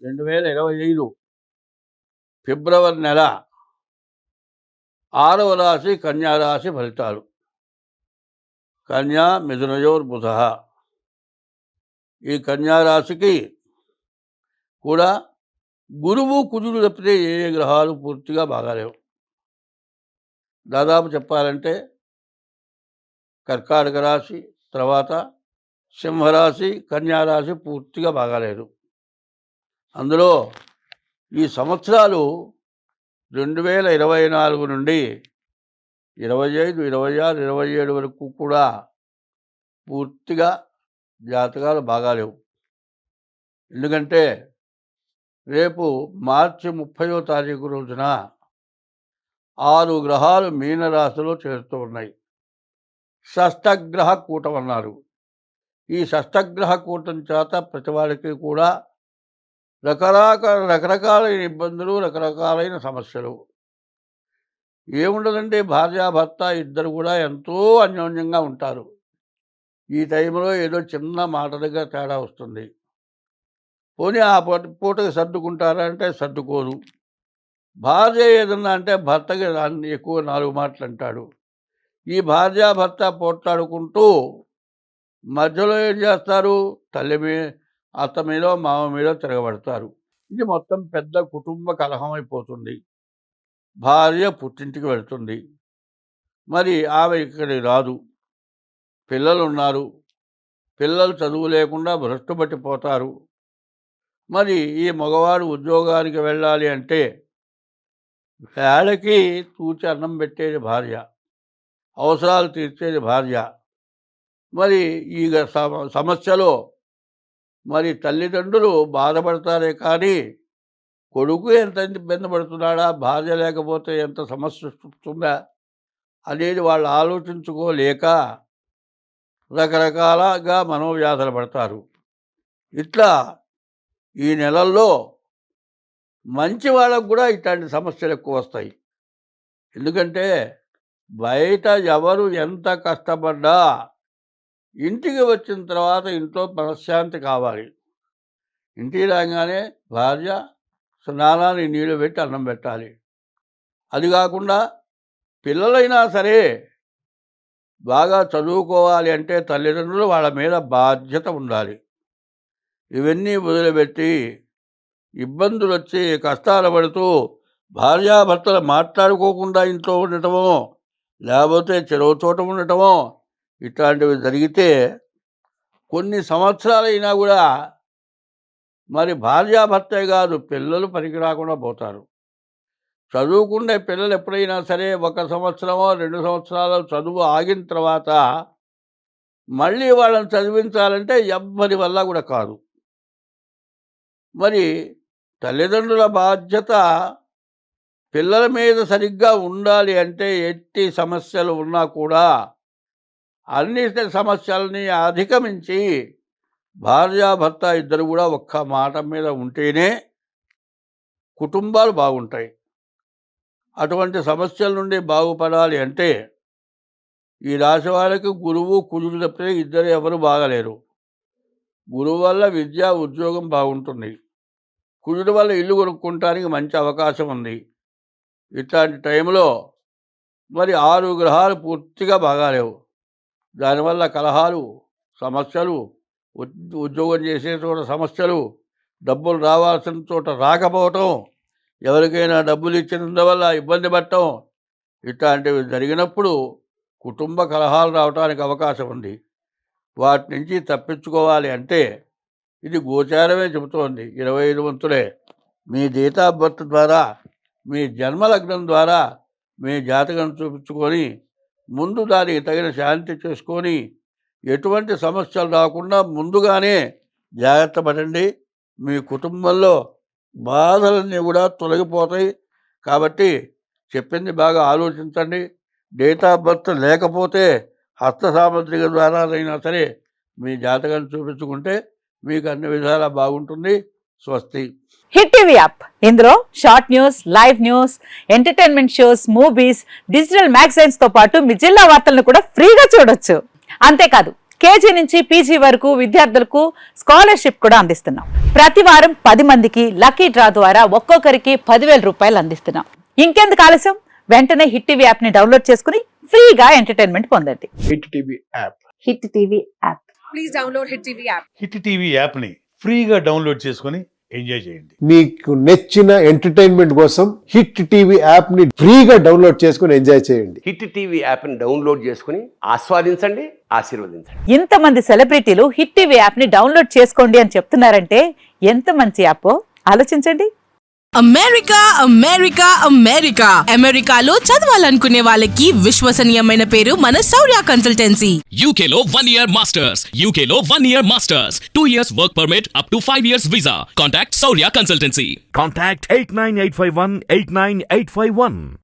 2025 ఫిబ్రవరి నెల 6వ రాశి కన్యారాశి ఫలితాలు. కన్యా మిథునయోర్బుధ. ఈ కన్యారాశికి కూడా గురువు కుజుడు తప్పితే ఏ గ్రహాలు పూర్తిగా బాగాలేవు. దాదాపు చెప్పాలంటే కర్కాటక రాశి, తర్వాత సింహరాశి, కన్యారాశి పూర్తిగా బాగాలేదు. అందులో ఈ సంవత్సరాలు 2024 నుండి 25, 26, 27 వరకు కూడా పూర్తిగా జాతకాలు బాగాలేవు. ఎందుకంటే రేపు మార్చి 30వ తారీఖు రోజున 6 గ్రహాలు మీనరాశిలో చేరుతూ ఉన్నాయి. షష్టగ్రహ కూటం అన్నారు. ఈ షష్టగ్రహ కూటం చేత ప్రతి వాడికి కూడా రకరకాలైన ఇబ్బందులు, రకరకాలైన సమస్యలు. ఏముండదండి, భార్యాభర్త ఇద్దరు కూడా ఎంతో అన్యోన్యంగా ఉంటారు. ఈ టైంలో ఏదో చిన్న మాట దగ్గర తేడా వస్తుంది. పోనీ ఆ పూటకి సర్దుకుంటారంటే సర్దుకోరు. భార్య ఏదన్నా అంటే భర్తకి ఎక్కువ 4 మాటలు అంటాడు. ఈ భార్యాభర్త పోట్లాడుకుంటూ మధ్యలో ఏం చేస్తారు, అత్త మీదో మామ మీదో తిరగబడతారు. ఇది మొత్తం పెద్ద కుటుంబ కలహం అయిపోతుంది. భార్య పుట్టింటికి వెళ్తుంది, మరి ఆమె ఇక్కడికి రాదు. పిల్లలు ఉన్నారు, పిల్లలు చదువు లేకుండా భ్రష్టు పట్టిపోతారు. మరి ఈ మగవాడు ఉద్యోగానికి వెళ్ళాలి అంటే వేళకి తూచి అన్నం పెట్టేది భార్య, అవసరాలు తీర్చేది భార్య. మరి ఈ సమస్యలో మరి తల్లిదండ్రులు బాధపడతారే కానీ కొడుకు ఎంత ఇబ్బంది పడుతున్నాడా, భార్య లేకపోతే ఎంత సమస్య వస్తుందా అనేది వాళ్ళు ఆలోచించుకోలేక రకరకాలుగా మనోవ్యాధులు పడతారు. ఇట్లా ఈ నెలల్లో మంచి వాళ్ళకు కూడా ఇట్లాంటి సమస్యలు ఎక్కువ వస్తాయి. ఎందుకంటే బయట ఎవరు ఎంత కష్టపడ్డా ఇంటికి వచ్చిన తర్వాత ఇంట్లో మనశ్శాంతి కావాలి. ఇంటికి రాగానే భార్య స్నానానికి నీళ్ళు పెట్టి అన్నం పెట్టాలి. అది కాకుండా పిల్లలైనా సరే బాగా చదువుకోవాలి అంటే తల్లిదండ్రులు వాళ్ళ మీద బాధ్యత ఉండాలి. ఇవన్నీ వదిలిపెట్టి ఇబ్బందులు వచ్చి కష్టాలు పడుతూ భార్యాభర్తలు మాట్లాడుకోకుండా ఇంట్లో ఉండటమో, లేకపోతే చెరవు చోట ఉండటమో ఇట్లాంటివి జరిగితే కొన్ని సంవత్సరాలైనా కూడా మరి భార్యాభర్తే కాదు పిల్లలు పనికి రాకుండా పోతారు. చదువుకునే పిల్లలు ఎప్పుడైనా సరే 1 సంవత్సరమో 2 సంవత్సరాలు చదువు ఆగిన తర్వాత మళ్ళీ వాళ్ళని చదివించాలంటే ఎవ్వరి వల్ల కూడా కాదు. మరి తల్లిదండ్రుల బాధ్యత పిల్లల మీద సరిగ్గా ఉండాలి అంటే ఎట్టి సమస్యలు ఉన్నా కూడా అన్ని సమస్యలని అధిగమించి భార్యాభర్త ఇద్దరు కూడా ఒక్క మాట మీద ఉంటేనే కుటుంబాలు బాగుంటాయి. అటువంటి సమస్యల నుండి బాగుపడాలి అంటే ఈ రాశి వాళ్ళకి గురువు కుజుడు తప్పితే ఇద్దరు ఎవరు బాగలేరు. గురువు వల్ల విద్య ఉద్యోగం బాగుంటుంది, కుజుడు వల్ల ఇల్లు కొనుక్కోవటానికి మంచి అవకాశం ఉంది. ఇట్లాంటి టైంలో మరి 6 గ్రహాలు పూర్తిగా బాగాలేవు. దానివల్ల కలహాలు, సమస్యలు, ఉద్యోగం చేసే చోట సమస్యలు, డబ్బులు రావాల్సిన చోట రాకపోవటం, ఎవరికైనా డబ్బులు ఇచ్చినందువల్ల ఇబ్బంది పడటం, ఇట్లాంటివి జరిగినప్పుడు కుటుంబ కలహాలు రావడానికి అవకాశం ఉంది. వాటి నుంచి తప్పించుకోవాలి అంటే ఇది గోచారమే చెబుతోంది. 25 వంతులే మీ డేట్ ఆఫ్ బర్త్ ద్వారా, మీ జన్మలగ్నం ద్వారా మీ జాతకం చూపించుకొని ముందు దానికి తగిన శాంతి చేసుకొని ఎటువంటి సమస్యలు రాకుండా ముందుగానే జాగ్రత్త పడండి. మీ కుటుంబంలో బాధలన్నీ కూడా తొలగిపోతాయి. కాబట్టి చెప్పింది బాగా ఆలోచించండి. డేట్ ఆఫ్ బర్త్ లేకపోతే హస్త సాముద్రిక ద్వారా అయినా సరే మీ జాతకాన్ని చూపించుకుంటే మీకు అన్ని విధాలా బాగుంటుంది. స్వస్తి. హిట్ టీవీ యాప్, ఇందులో short news, live news, entertainment shows, movies, digital magazines తో పాటు మీ జిల్లా వార్తలను కూడా ఫ్రీగా చూడొచ్చు. అంతేకాదు కేజీ నుంచి పీజీ వరకు విద్యార్థులకు స్కాలర్షిప్ కూడా అందిస్తున్నాం. ప్రతి వారం 10 మందికి లక్కీ డ్రా ద్వారా ఒక్కొక్కరికి 10,000 రూపాయలు అందిస్తున్నాం. ఇంకెందుకు ఆలస్యం, వెంటనే హిట్ టీవీ యాప్ ని డౌన్లోడ్ చేసుకుని ఫ్రీగా ఎంటర్టైన్మెంట్ పొందండి. Hit TV app. Hit TV app. Please download Hit TV app. Hit TV యాప్ని ఫ్రీగా డౌన్లోడ్ చేసుకొని ఎంజాయ్ చేయండి. మీకు నచ్చిన ఎంటర్టైన్మెంట్ కోసం హిట్ టీవీ యాప్ ని ఫ్రీగా డౌన్లోడ్ చేసుకుని ఎంజాయ్ చేయండి. హిట్ టీవీ యాప్ని డౌన్లోడ్ చేసుకుని ఆస్వాదించండి, ఆశీర్వదించండి. ఇంతమంది సెలబ్రిటీలు హిట్ టీవీ యాప్ ని డౌన్లోడ్ చేసుకోండి అని చెప్తున్నారంటే ఎంత మంచి యాప్ ఆలోచించండి. అమెరికా అమెరికా అమెరికా అమెరికాలో చదవాలనుకునే వాళ్ళకి విశ్వసనీయమైన పేరు మన శౌర్య consultancy. UK Law 1 Year Masters. UK Law 1 Year Masters. 2 years work permit up to 5 years visa. Contact Saurya Consultancy. Contact 89851 89851.